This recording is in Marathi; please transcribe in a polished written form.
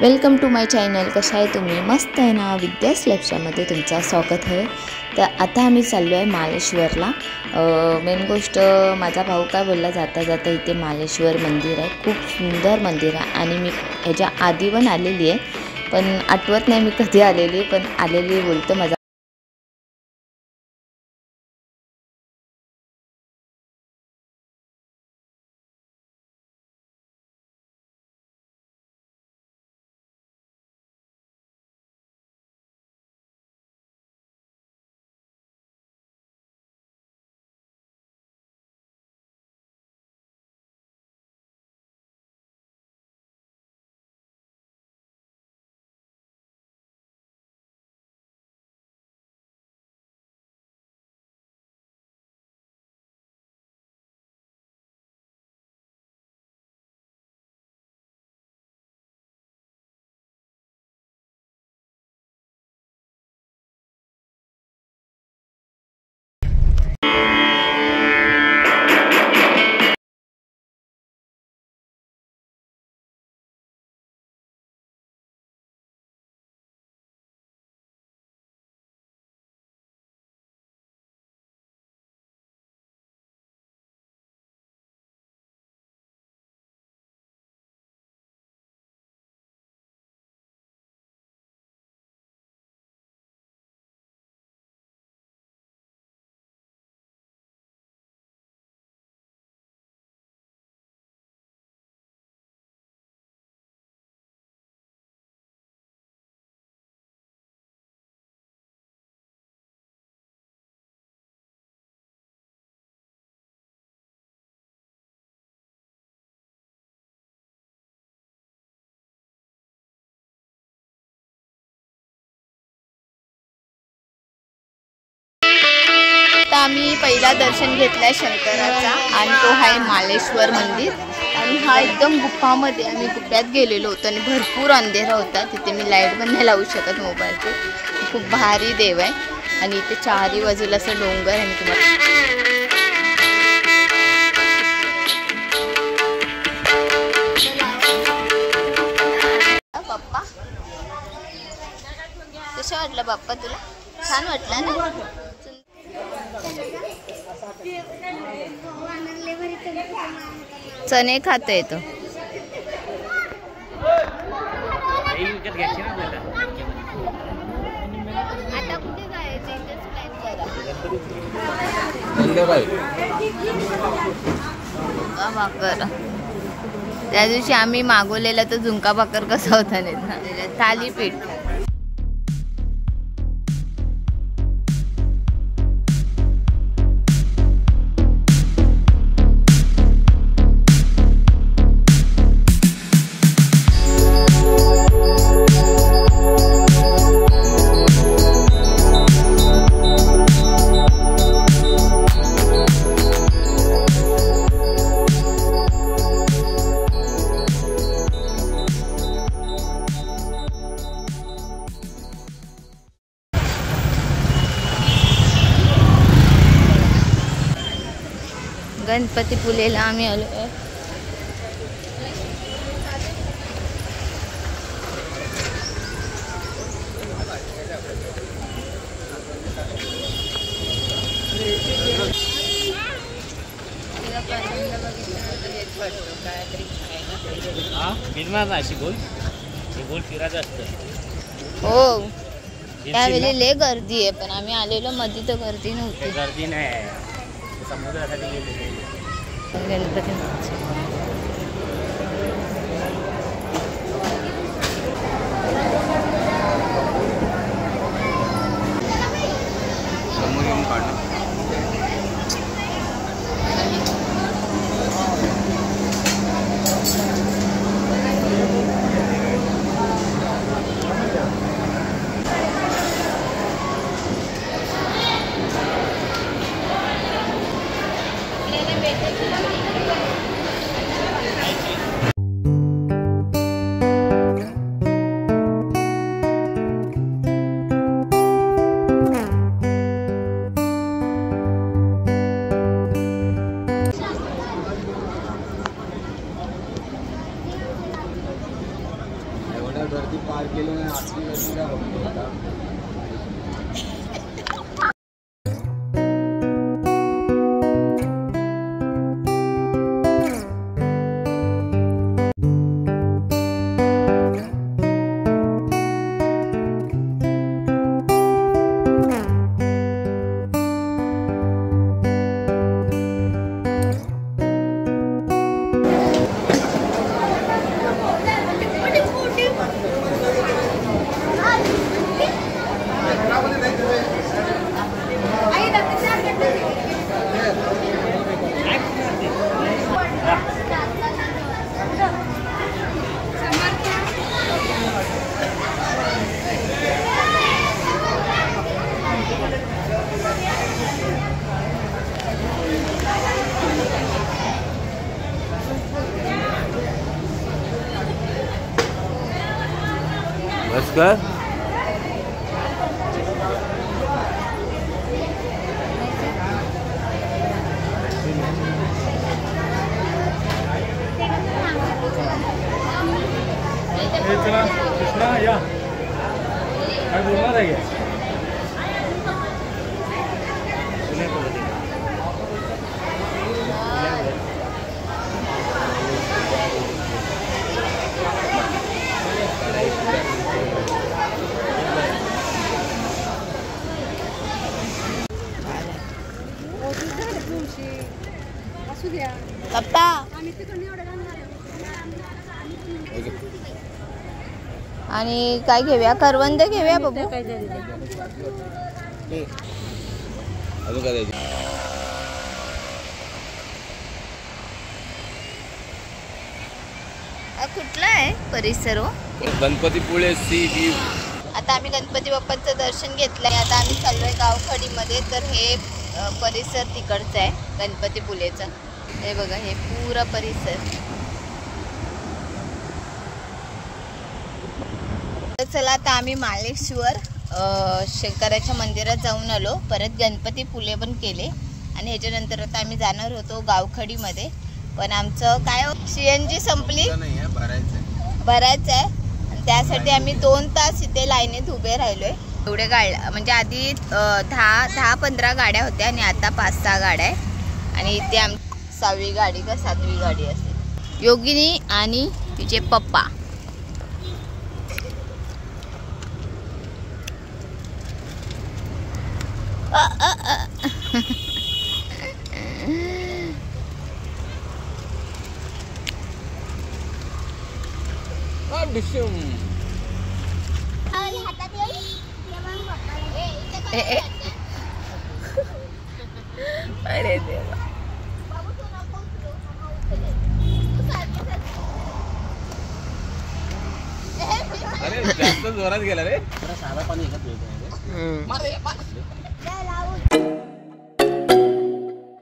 Welcome to my channel. कशा आहे तुम्ही? मस्त आहे ना? विद्यास लक्षामध्ये तुमचं स्वागत आहे. तर आता आम्ही चाललो आहे मालेश्वरला. मेन गोष्ट माझा भाऊ काय बोलला, जाता जाता इथे मालेश्वर मंदिर आहे, खूप सुंदर मंदिर आहे. आणि मी ह्याच्या आधी पण आलेली आहे, पण आठवत नाही मी कधी आलेली, पण आलेली बोलतो माझा. आता आम्ही पहिला दर्शन घेतलाय शंकराचा, आणि तो आहे मालेश्वर मंदिर. आणि हा एकदम गुफामध्ये, आम्ही गुफ्यात गेलेलो होतो आणि भरपूर अंधेरा होता तिथे. मी लाईट पण नाही लावू शकत मोबाईलचे. खूप भारी देव आहे. आणि इथे चारही बाजूला असं डोंगर आहे. बाप्पा कसं वाटलं बाप्पा तुला? छान वाटलं ना? चणे खाते येतो. आता कुठे जायचं? इथेच प्लॅन करा. झुणका भाकर त्या दिवशी आम्ही मागवलेला तो झुणका भाकर कसा होता नाही, थालीपीठ. गणपतीपुलेला आम्ही आलो आहे. हो, त्यावेळी लय गर्दी आहे, पण आम्ही आलेलो मध्ये तर गर्दी नव्हती. गर्दी नाही, समुद्रासाठी गणपती नमस्कार. चला कृष्णा या काय बोलणार आहे पप्पा आणि काय घेऊया करवंद घेऊया बाबू अजून काय द्यायचं? कुठला आहे परिसर हो गणपतीपुळे सी व्ह्यू. आता आम्ही गणपती बाप्पांचं दर्शन घेतलंय. आता आम्ही चाललोय गावखडीमध्ये. तर हे परिसर तिकडचं आहे गणपतीपुळेचं. हे बघा हे पुरा परिसर. तर चला आता आम्ही मालेश्वर शंकराच्या मंदिरात जाऊन आलो. परत गणपतीपुळे पण केले आणि ह्याच्यानंतर आता आम्ही जाणार होतो गावखडीमध्ये. पण आमचं काय CNG संपली भरायचं आहे आणि त्यासाठी आम्ही 2 तास इथे लाईनीत उभे राहिलोय. एवढे गाड्या म्हणजे आधी 10-15 गाड्या होत्या आणि आता 5-6 गाड्या आहे. आणि इथे आमची 6वी गाडी का 7वी गाडी असते. योगिनी आणि तिचे पप्पा. अरे देवा. अरे जास्त जोरात गेला रे. साधा पाणी